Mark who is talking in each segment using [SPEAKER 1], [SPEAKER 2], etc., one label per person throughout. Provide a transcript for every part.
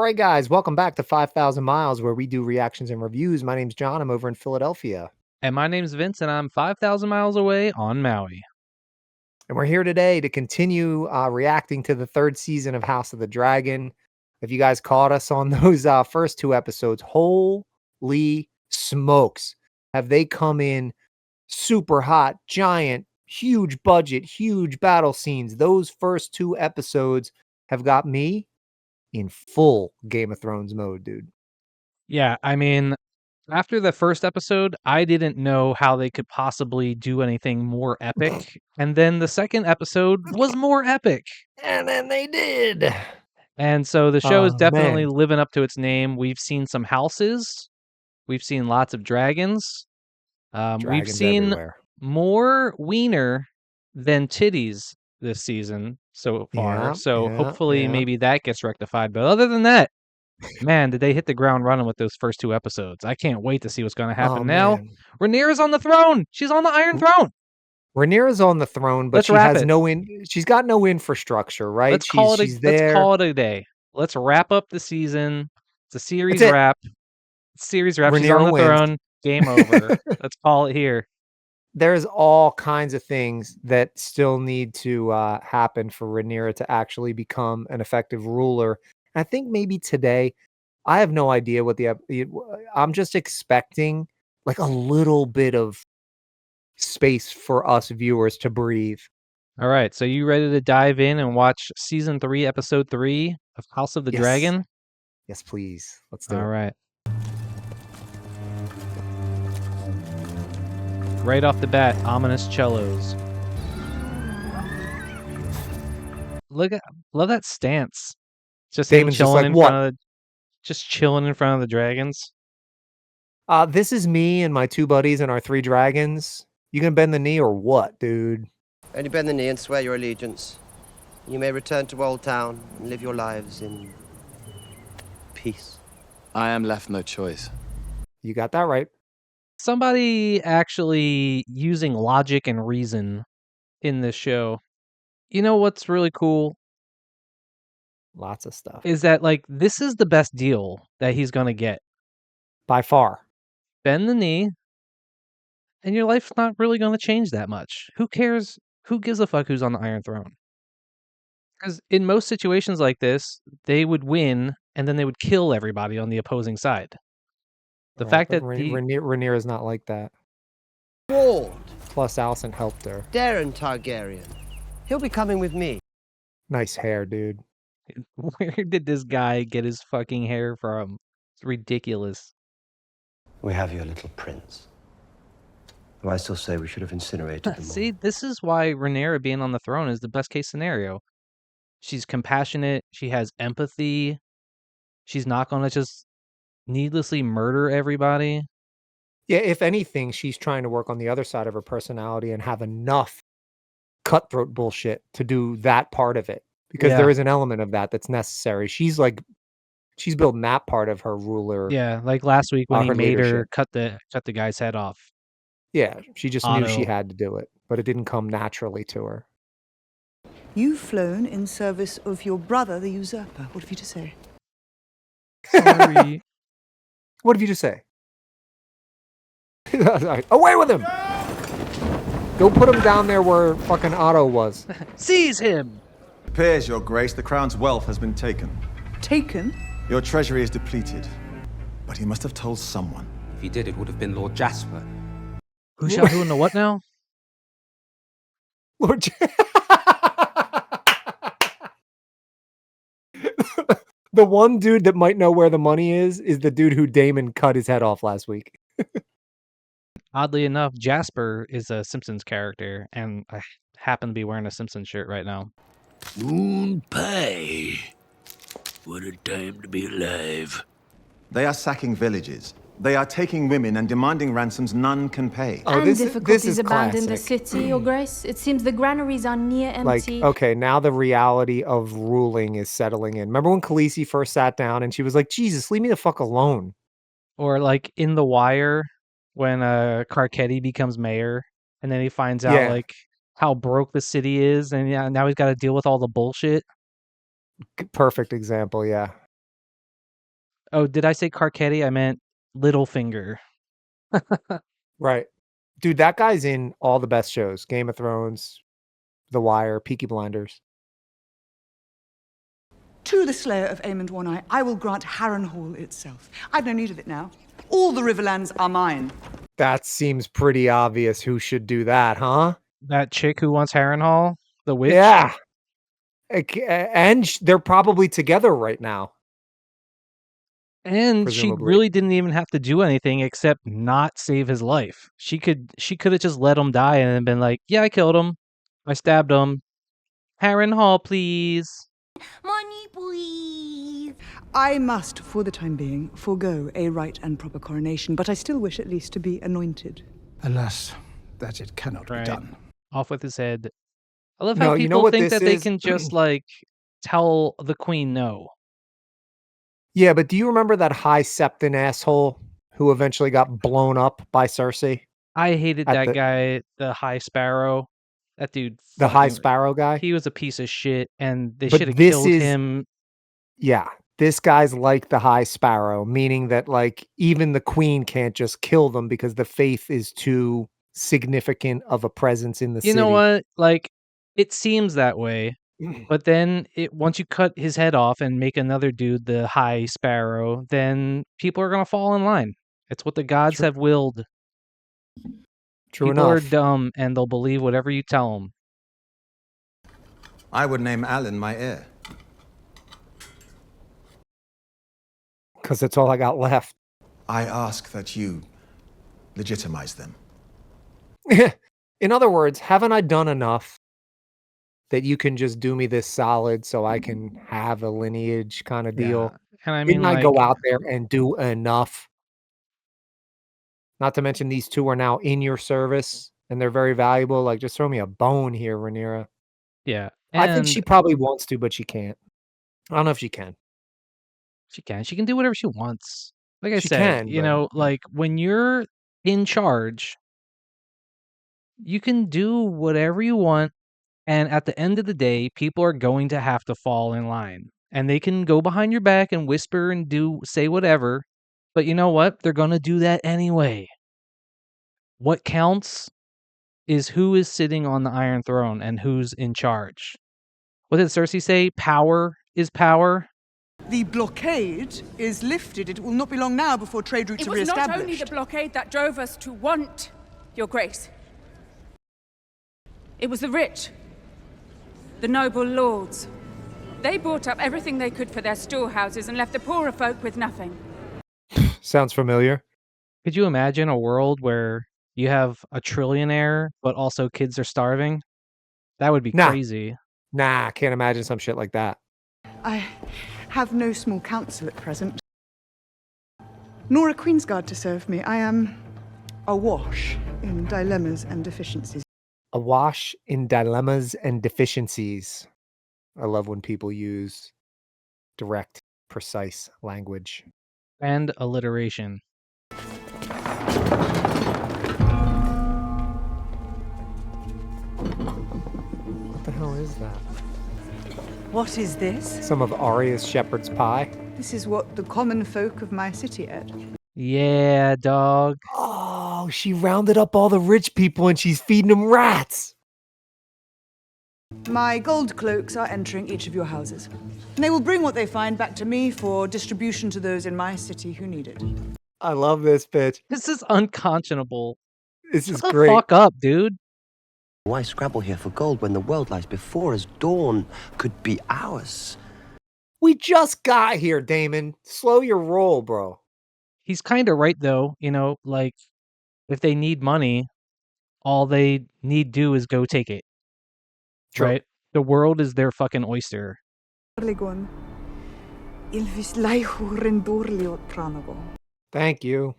[SPEAKER 1] right, guys, welcome back to 5,000 Miles, where we do reactions and reviews. My name's John. I'm over in Philadelphia.
[SPEAKER 2] And my name's Vince, and I'm 5,000 miles away on Maui.
[SPEAKER 1] And we're here today to continue reacting to the third season of House of the Dragon. If you guys caught us on those first two episodes, holy smokes, have they come in super hot, giant, huge budget, huge battle scenes. Those first two episodes have got me in full Game of Thrones mode, dude.
[SPEAKER 2] Yeah, I mean, after the first episode, I didn't know how they could possibly do anything more epic. And then the second episode was more epic.
[SPEAKER 1] And then they did.
[SPEAKER 2] And so the show is
[SPEAKER 1] Oh,
[SPEAKER 2] definitely
[SPEAKER 1] man.
[SPEAKER 2] living up to its name. We've seen some houses, we've seen lots of dragons, we've
[SPEAKER 1] Dragons
[SPEAKER 2] seen
[SPEAKER 1] everywhere.
[SPEAKER 2] more wiener than titties this season so far.
[SPEAKER 1] Yeah,
[SPEAKER 2] So
[SPEAKER 1] yeah,
[SPEAKER 2] hopefully
[SPEAKER 1] yeah.
[SPEAKER 2] maybe that gets rectified. But other than that, man, did they hit the ground running with those first two episodes. I can't wait to see what's going to
[SPEAKER 1] Oh,
[SPEAKER 2] happen now.
[SPEAKER 1] man.
[SPEAKER 2] Rhaenyra's on the throne. She's on the Iron Throne.
[SPEAKER 1] Rhaenyra's on the throne, but
[SPEAKER 2] Let's
[SPEAKER 1] she
[SPEAKER 2] wrap
[SPEAKER 1] has
[SPEAKER 2] it.
[SPEAKER 1] she's got no infrastructure, right?
[SPEAKER 2] Let's call it
[SPEAKER 1] She's
[SPEAKER 2] let's
[SPEAKER 1] there.
[SPEAKER 2] call it a day. Let's wrap up the season. It's a
[SPEAKER 1] That's
[SPEAKER 2] series
[SPEAKER 1] it.
[SPEAKER 2] wrap. Series wrap. She's on
[SPEAKER 1] Rhaenyra
[SPEAKER 2] the
[SPEAKER 1] wins.
[SPEAKER 2] throne. Game over. Let's call it here.
[SPEAKER 1] There's all kinds of things that still need to happen for Rhaenyra to actually become an effective ruler. I think maybe today, I have no idea what I'm just expecting like a little bit of space for us viewers to breathe.
[SPEAKER 2] All right. So you ready to dive in and watch season 3, episode 3 of House of the
[SPEAKER 1] Yes.
[SPEAKER 2] Dragon?
[SPEAKER 1] Yes, please. Let's do
[SPEAKER 2] All
[SPEAKER 1] it.
[SPEAKER 2] right. Right off the bat, ominous cellos. Love that stance. Just him
[SPEAKER 1] Damon's just
[SPEAKER 2] chilling
[SPEAKER 1] like,
[SPEAKER 2] in
[SPEAKER 1] what?
[SPEAKER 2] front of just chilling in front of the dragons.
[SPEAKER 1] This is me and my two buddies and our three dragons. You gonna bend the knee or what, dude?
[SPEAKER 3] Only bend the knee and swear your allegiance. You may return to Old Town and live your lives in peace.
[SPEAKER 4] I am left no choice.
[SPEAKER 1] You got that right.
[SPEAKER 2] Somebody actually using logic and reason in this show. You know what's really cool
[SPEAKER 1] Lots of stuff.
[SPEAKER 2] is that like this is the best deal that he's gonna get.
[SPEAKER 1] By far.
[SPEAKER 2] Bend the knee, and your life's not really gonna change that much. Who cares? Who gives a fuck who's on the Iron Throne? Because in most situations like this, they would win and then they would kill everybody on the opposing side. The
[SPEAKER 1] Right,
[SPEAKER 2] fact
[SPEAKER 1] but
[SPEAKER 2] that the
[SPEAKER 1] Rhaenyra's not like that.
[SPEAKER 3] Ward,
[SPEAKER 1] Plus, Alicent helped her.
[SPEAKER 3] Darren Targaryen. He'll be coming with me.
[SPEAKER 1] Nice hair, dude.
[SPEAKER 2] where did this guy get his fucking hair from? It's ridiculous.
[SPEAKER 3] We have your little prince. Though I still say we should have incinerated them
[SPEAKER 2] See,
[SPEAKER 3] all.
[SPEAKER 2] this is why Rhaenyra being on the throne is the best case scenario. She's compassionate, she has empathy, she's not gonna just needlessly murder everybody.
[SPEAKER 1] Yeah, if anything, she's trying to work on the other side of her personality and have enough cutthroat bullshit to do that part of it. Because
[SPEAKER 2] Yeah.
[SPEAKER 1] there is an element of that that's necessary. She's building that part of her ruler.
[SPEAKER 2] Yeah, like last week when he
[SPEAKER 1] her
[SPEAKER 2] made her
[SPEAKER 1] leadership.
[SPEAKER 2] cut the guy's head off.
[SPEAKER 1] Yeah, she just knew she
[SPEAKER 2] Otto.
[SPEAKER 1] had to do it, but it didn't come naturally to her.
[SPEAKER 5] You've flown in service of your brother, the usurper. What have you to say?
[SPEAKER 2] Sorry.
[SPEAKER 1] What did you just say? Away with him! Go put him down there where fucking Otto was.
[SPEAKER 2] Seize him!
[SPEAKER 6] Appears, Your Grace, the crown's wealth has been taken.
[SPEAKER 5] Taken?
[SPEAKER 6] Your treasury is depleted. But he must have told someone.
[SPEAKER 7] If he did, it would have been Lord Jasper.
[SPEAKER 2] Who shall who in the what now?
[SPEAKER 1] Lord The one dude that might know where the money is the dude who Damon cut his head off last week.
[SPEAKER 2] Oddly enough, Jasper is a Simpsons character, and I happen to be wearing a Simpsons shirt right now.
[SPEAKER 8] Moon pie. What a time to be alive.
[SPEAKER 6] They are sacking villages. They are taking women and demanding ransoms none can pay.
[SPEAKER 1] Oh,
[SPEAKER 9] And
[SPEAKER 1] this
[SPEAKER 9] difficulties
[SPEAKER 1] is
[SPEAKER 9] abandon the
[SPEAKER 1] classic.
[SPEAKER 9] city, Your Grace. It seems the granaries are near
[SPEAKER 1] Like,
[SPEAKER 9] empty.
[SPEAKER 1] okay, now the reality of ruling is settling in. Remember when Khaleesi first sat down and she was like, Jesus, leave me the fuck alone.
[SPEAKER 2] Or like in The Wire, when Carcetti becomes mayor, and then he finds out
[SPEAKER 1] Yeah.
[SPEAKER 2] like how broke the city is, and yeah, now he's got to deal with all the bullshit.
[SPEAKER 1] Perfect example, yeah.
[SPEAKER 2] Oh, did I say Carcetti? I meant Littlefinger.
[SPEAKER 1] Right. Dude, that guy's in all the best shows. Game of Thrones, The Wire, Peaky Blinders.
[SPEAKER 5] To the slayer of Aemond One-Eye, I will grant Harrenhal itself. I've no need of it now. All the Riverlands are mine.
[SPEAKER 1] That seems pretty obvious who should do that, huh?
[SPEAKER 2] That chick who wants Harrenhal, the witch.
[SPEAKER 1] Yeah. And they're probably together right now.
[SPEAKER 2] And
[SPEAKER 1] Presumably.
[SPEAKER 2] she really didn't even have to do anything except not save his life. She could have just let him die and then been like, yeah, I killed him. I stabbed him. Harrenhal, please.
[SPEAKER 9] Money, please.
[SPEAKER 5] I must, for the time being, forego a right and proper coronation, but I still wish at least to be anointed.
[SPEAKER 10] Alas, that it cannot be done.
[SPEAKER 2] Off with his head. I love
[SPEAKER 1] No,
[SPEAKER 2] how
[SPEAKER 1] you know
[SPEAKER 2] people
[SPEAKER 1] what
[SPEAKER 2] think
[SPEAKER 1] this
[SPEAKER 2] that they
[SPEAKER 1] is?
[SPEAKER 2] can just like tell the queen no.
[SPEAKER 1] Yeah, but do you remember that High Septon asshole who eventually got blown up by Cersei?
[SPEAKER 2] I hated
[SPEAKER 1] At
[SPEAKER 2] that
[SPEAKER 1] the-
[SPEAKER 2] guy, the High Sparrow. That dude.
[SPEAKER 1] The High
[SPEAKER 2] fucking-
[SPEAKER 1] Sparrow guy?
[SPEAKER 2] He was a piece of shit, and they
[SPEAKER 1] But
[SPEAKER 2] should have
[SPEAKER 1] this
[SPEAKER 2] killed
[SPEAKER 1] is-
[SPEAKER 2] him.
[SPEAKER 1] Yeah, this guy's like the High Sparrow, meaning that like even the queen can't just kill them because the faith is too significant of a presence in the
[SPEAKER 2] You
[SPEAKER 1] city.
[SPEAKER 2] know what? Like, it seems that way. But then once you cut his head off and make another dude the High Sparrow, then people are gonna fall in line. It's what the gods have willed.
[SPEAKER 1] True
[SPEAKER 2] People are
[SPEAKER 1] enough.
[SPEAKER 2] dumb and they'll believe whatever you tell them.
[SPEAKER 6] I would name Alan my heir.
[SPEAKER 1] Because that's all I got left.
[SPEAKER 6] I ask that you legitimize them.
[SPEAKER 1] In other words, haven't I done enough that you can just do me this solid so I can have a lineage kind of deal?
[SPEAKER 2] Yeah. And I mean,
[SPEAKER 1] Didn't I go
[SPEAKER 2] like-
[SPEAKER 1] out there and do enough? Not to mention these two are now in your service and they're very valuable. Like, just throw me a bone here, Rhaenyra.
[SPEAKER 2] Yeah.
[SPEAKER 1] I think she
[SPEAKER 2] and
[SPEAKER 1] probably wants to, but she can't. I don't know if she can.
[SPEAKER 2] She can. She can do whatever she wants. Like I
[SPEAKER 1] She
[SPEAKER 2] said,
[SPEAKER 1] can,
[SPEAKER 2] you
[SPEAKER 1] but-
[SPEAKER 2] know, like when you're in charge, you can do whatever you want. And at the end of the day, people are going to have to fall in line. And they can go behind your back and whisper and say whatever. But you know what? They're going to do that anyway. What counts is who is sitting on the Iron Throne and who's in charge. What did Cersei say? Power is power.
[SPEAKER 5] The blockade is lifted. It will not be long now before trade routes
[SPEAKER 11] It
[SPEAKER 5] are
[SPEAKER 11] was not
[SPEAKER 5] re-established.
[SPEAKER 11] only the blockade that drove us to want your grace. It was the rich, the noble lords. They bought up everything they could for their storehouses and left the poorer folk with nothing.
[SPEAKER 1] Sounds familiar.
[SPEAKER 2] Could you imagine a world where you have a trillionaire, but also kids are starving? That would be
[SPEAKER 1] Nah.
[SPEAKER 2] crazy.
[SPEAKER 1] Nah, can't imagine some shit like that.
[SPEAKER 5] I have no small council at present, nor a Queen's Guard to serve me. I am awash in dilemmas and deficiencies.
[SPEAKER 1] Awash in dilemmas and deficiencies. I love when people use direct, precise language.
[SPEAKER 2] And alliteration.
[SPEAKER 1] What the hell is that?
[SPEAKER 5] What is this?
[SPEAKER 1] Some of Arya's shepherd's pie?
[SPEAKER 5] This is what the common folk of my city ate.
[SPEAKER 2] Yeah, dog.
[SPEAKER 1] Oh, she rounded up all the rich people and she's feeding them rats.
[SPEAKER 5] My gold cloaks are entering each of your houses. And they will bring what they find back to me for distribution to those in my city who need it.
[SPEAKER 1] I love this bitch.
[SPEAKER 2] This is unconscionable.
[SPEAKER 1] This is
[SPEAKER 2] Shut the
[SPEAKER 1] great.
[SPEAKER 2] fuck up, dude.
[SPEAKER 3] Why scrabble here for gold when the world lies before us? Dawn could be ours.
[SPEAKER 1] We just got here, Damon. Slow your roll, bro.
[SPEAKER 2] He's kind of right, though. You know, like, if they need money, all they need do is go take it.
[SPEAKER 1] True.
[SPEAKER 2] Right? The world is their fucking oyster.
[SPEAKER 1] Thank you.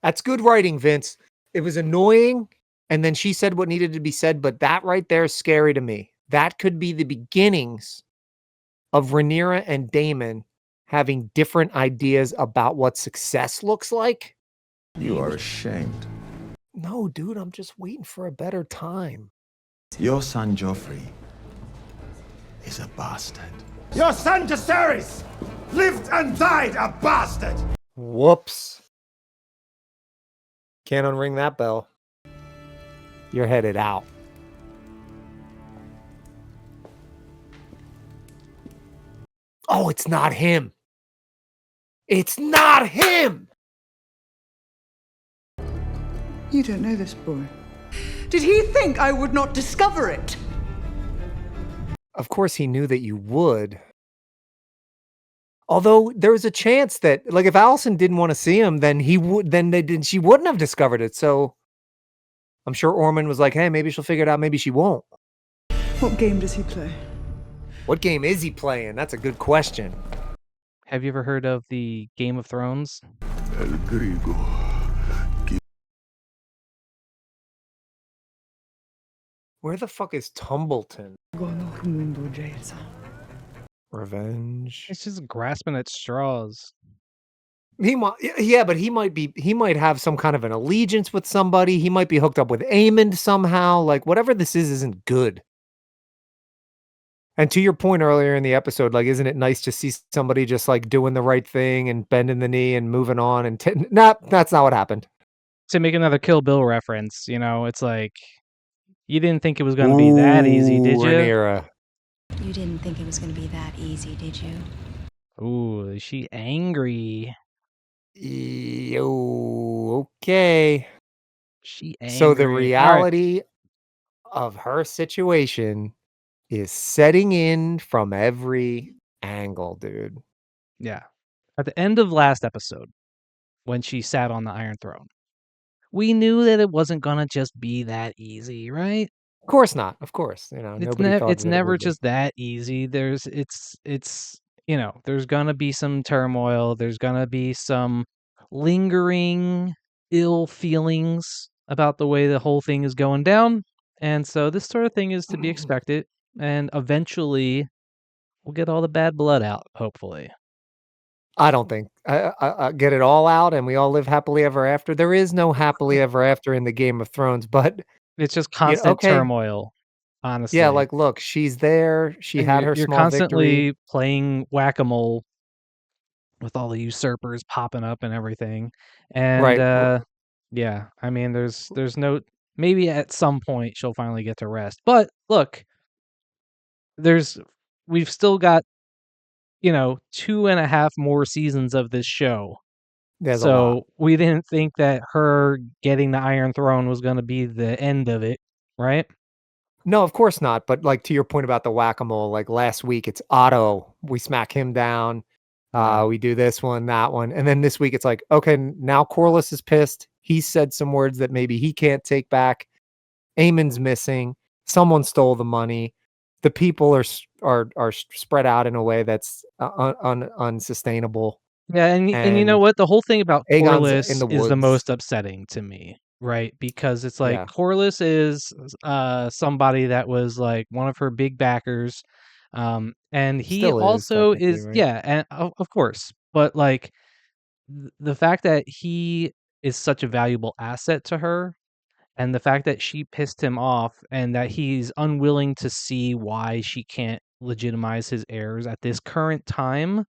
[SPEAKER 1] That's good writing, Vince. It was annoying, and then she said what needed to be said, but that right there is scary to me. That could be the beginnings of Rhaenyra and Daemon having different ideas about what success looks like.
[SPEAKER 6] You are ashamed.
[SPEAKER 1] No, dude, I'm just waiting for a better time.
[SPEAKER 6] Your son Joffrey is a bastard. Your son Jacaerys lived and died a bastard!
[SPEAKER 1] Whoops. Can't unring that bell. You're headed out. Oh, it's not him. It's not him!
[SPEAKER 5] You don't know this boy. Did he think I would not discover it?
[SPEAKER 1] Of course he knew that you would. Although there was a chance that, like, if Allison didn't want to see him, then she wouldn't have discovered it. So I'm sure Ormond was like, hey, maybe she'll figure it out, maybe she won't.
[SPEAKER 5] What game does he play?
[SPEAKER 1] What game is he playing? That's a good question.
[SPEAKER 2] Have you ever heard of the Game of Thrones?
[SPEAKER 8] El Griego.
[SPEAKER 1] Where the fuck is Tumbleton? Revenge.
[SPEAKER 2] It's just grasping at straws.
[SPEAKER 1] He might, yeah, but he might have some kind of an allegiance with somebody. He might be hooked up with Aemond somehow. Like, whatever this is isn't good. And to your point earlier in the episode, like, isn't it nice to see somebody just like doing the right thing and bending the knee and moving on? And nah, that's not what happened.
[SPEAKER 2] To make another Kill Bill reference, you know, it's like, you didn't think it was going to be that easy, did you?
[SPEAKER 1] Rhaenyra.
[SPEAKER 9] You didn't think it was going to be that easy, did you?
[SPEAKER 2] Ooh, is she angry?
[SPEAKER 1] Yo, okay.
[SPEAKER 2] She angry.
[SPEAKER 1] So the reality of her situation is setting in from every angle, dude.
[SPEAKER 2] Yeah. At the end of last episode, when she sat on the Iron Throne, we knew that it wasn't gonna just be that easy, right?
[SPEAKER 1] Of course not. Of course, you know, nobody thought
[SPEAKER 2] It's
[SPEAKER 1] that it
[SPEAKER 2] never
[SPEAKER 1] would be.
[SPEAKER 2] just that easy. It's you know, there's gonna be some turmoil. There's gonna be some lingering ill feelings about the way the whole thing is going down, and so this sort of thing is to be expected. And eventually, we'll get all the bad blood out. Hopefully.
[SPEAKER 1] I don't think I get it all out and we all live happily ever after. There is no happily ever after in the Game of Thrones, but
[SPEAKER 2] It's just
[SPEAKER 1] you know,
[SPEAKER 2] constant
[SPEAKER 1] okay,
[SPEAKER 2] turmoil, honestly.
[SPEAKER 1] yeah, like look, she's there. She
[SPEAKER 2] And
[SPEAKER 1] had her
[SPEAKER 2] you're
[SPEAKER 1] small victory.
[SPEAKER 2] constantly playing whack-a-mole with all the usurpers popping up and everything. And
[SPEAKER 1] Right.
[SPEAKER 2] yeah, I mean there's no, maybe at some point she'll finally get to rest. But look, we've still got, you know, 2.5 more seasons of this show.
[SPEAKER 1] There's a lot.
[SPEAKER 2] So we didn't think that her getting the Iron Throne was going to be the end of it, right?
[SPEAKER 1] No, of course not. But like to your point about the whack-a-mole, like last week it's Otto. We smack him down.
[SPEAKER 2] Yeah.
[SPEAKER 1] We do this one, that one. And then this week it's like, okay, now Corlys is pissed. He said some words that maybe he can't take back. Aemon's missing. Someone stole the money. The people are spread out in a way that's unsustainable.
[SPEAKER 2] Yeah, and you know
[SPEAKER 1] And
[SPEAKER 2] what? The whole thing about
[SPEAKER 1] Aegon's in
[SPEAKER 2] Corlys
[SPEAKER 1] the
[SPEAKER 2] is the
[SPEAKER 1] woods.
[SPEAKER 2] most upsetting to me, right? Because it's like
[SPEAKER 1] Yeah.
[SPEAKER 2] Corlys is somebody that was like one of her big backers. And he
[SPEAKER 1] Still is
[SPEAKER 2] also
[SPEAKER 1] technically,
[SPEAKER 2] is,
[SPEAKER 1] right?
[SPEAKER 2] yeah, and of course. But like the fact that he is such a valuable asset to her, and the fact that she pissed him off and that he's unwilling to see why she can't legitimize his heirs at this current time.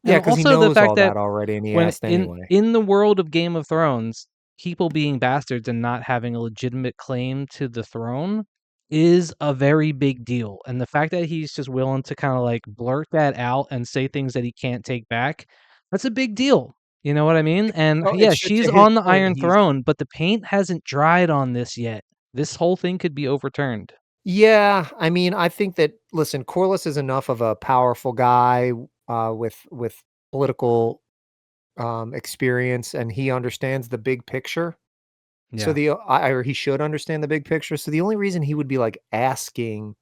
[SPEAKER 1] Yeah,
[SPEAKER 2] And
[SPEAKER 1] because he
[SPEAKER 2] also the
[SPEAKER 1] knows
[SPEAKER 2] fact
[SPEAKER 1] all
[SPEAKER 2] that
[SPEAKER 1] that already and he
[SPEAKER 2] when
[SPEAKER 1] asked anyway.
[SPEAKER 2] in the world of Game of Thrones, people being bastards and not having a legitimate claim to the throne is a very big deal. And the fact that he's just willing to kind of like blurt that out and say things that he can't take back, that's a big deal. You know what I mean? And
[SPEAKER 1] Well,
[SPEAKER 2] yeah,
[SPEAKER 1] it should,
[SPEAKER 2] she's
[SPEAKER 1] to his
[SPEAKER 2] on the
[SPEAKER 1] point,
[SPEAKER 2] Iron Throne, but the paint hasn't dried on this yet. This whole thing could be overturned.
[SPEAKER 1] yeah, I mean, I think that listen, Corlys is enough of a powerful guy with political experience, and he understands the big picture. So
[SPEAKER 2] Yeah.
[SPEAKER 1] or he should understand the big picture. So the only reason he would be like asking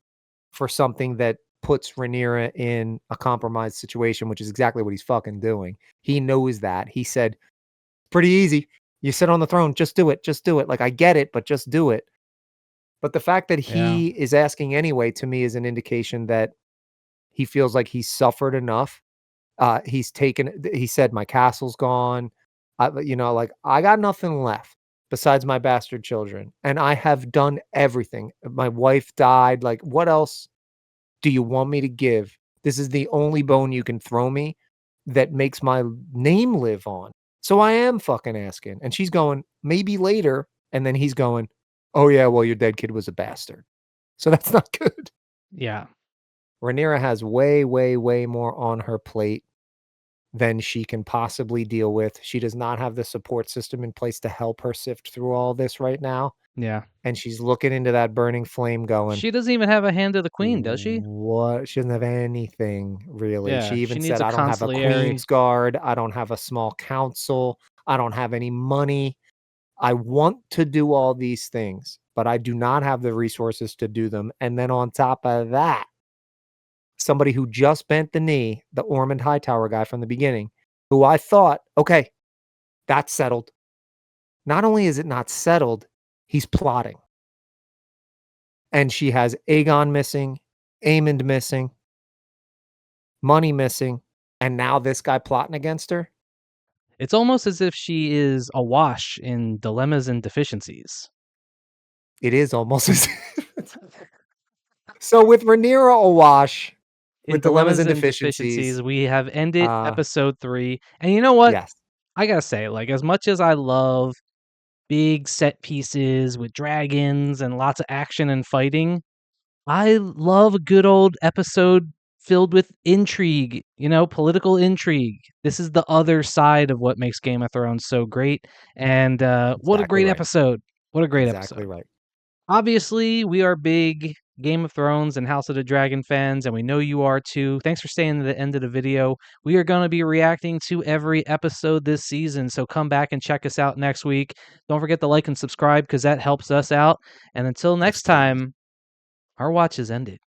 [SPEAKER 1] for something that puts Rhaenyra in a compromised situation, which is exactly what he's fucking doing. He knows that. He said, "Pretty easy. You sit on the throne. Just do it. Just do it." Like I get it, but just do it. But the fact that
[SPEAKER 2] Yeah.
[SPEAKER 1] he is asking anyway to me is an indication that he feels like he's suffered enough. He said, my castle's gone. You know, like I got nothing left besides my bastard children. And I have done everything. My wife died. Like, what else do you want me to give? This is the only bone you can throw me that makes my name live on. So I am fucking asking. And she's going, maybe later. And then he's going, oh yeah, well, your dead kid was a bastard. So that's not good.
[SPEAKER 2] Yeah.
[SPEAKER 1] Rhaenyra has way, way, way more on her plate than she can possibly deal with. She does not have the support system in place to help her sift through all this right now.
[SPEAKER 2] Yeah.
[SPEAKER 1] And she's looking into that burning flame going,
[SPEAKER 2] She doesn't even have a hand of the queen, does she?
[SPEAKER 1] what? She doesn't have anything, really.
[SPEAKER 2] Yeah,
[SPEAKER 1] She
[SPEAKER 2] she
[SPEAKER 1] even
[SPEAKER 2] needs
[SPEAKER 1] said,
[SPEAKER 2] a
[SPEAKER 1] I don't have a
[SPEAKER 2] consigliere.
[SPEAKER 1] queen's guard. I don't have a small council. I don't have any money. I want to do all these things, but I do not have the resources to do them. And then on top of that, somebody who just bent the knee, the Ormond Hightower guy from the beginning, who I thought, okay, that's settled. Not only is it not settled, he's plotting. And she has Aegon missing, Aemond missing, money missing, and now this guy plotting against her.
[SPEAKER 2] It's almost as if she is awash in dilemmas and deficiencies.
[SPEAKER 1] It is almost as So with Rhaenyra awash, with dilemmas and deficiencies,
[SPEAKER 2] we have ended episode 3. And you know what?
[SPEAKER 1] Yes.
[SPEAKER 2] I gotta say, like, as much as I love big set pieces with dragons and lots of action and fighting, I love a good old episode filled with intrigue, political intrigue. This is the other side of what makes Game of Thrones so great. And what a great episode. What a great episode.
[SPEAKER 1] Exactly right.
[SPEAKER 2] Obviously, we are big Game of Thrones and House of the Dragon fans, and we know you are too. Thanks for staying to the end of the video. We are going to be reacting to every episode this season, so come back and check us out next week. Don't forget to like and subscribe because that helps us out. And until next time, our watch is ended.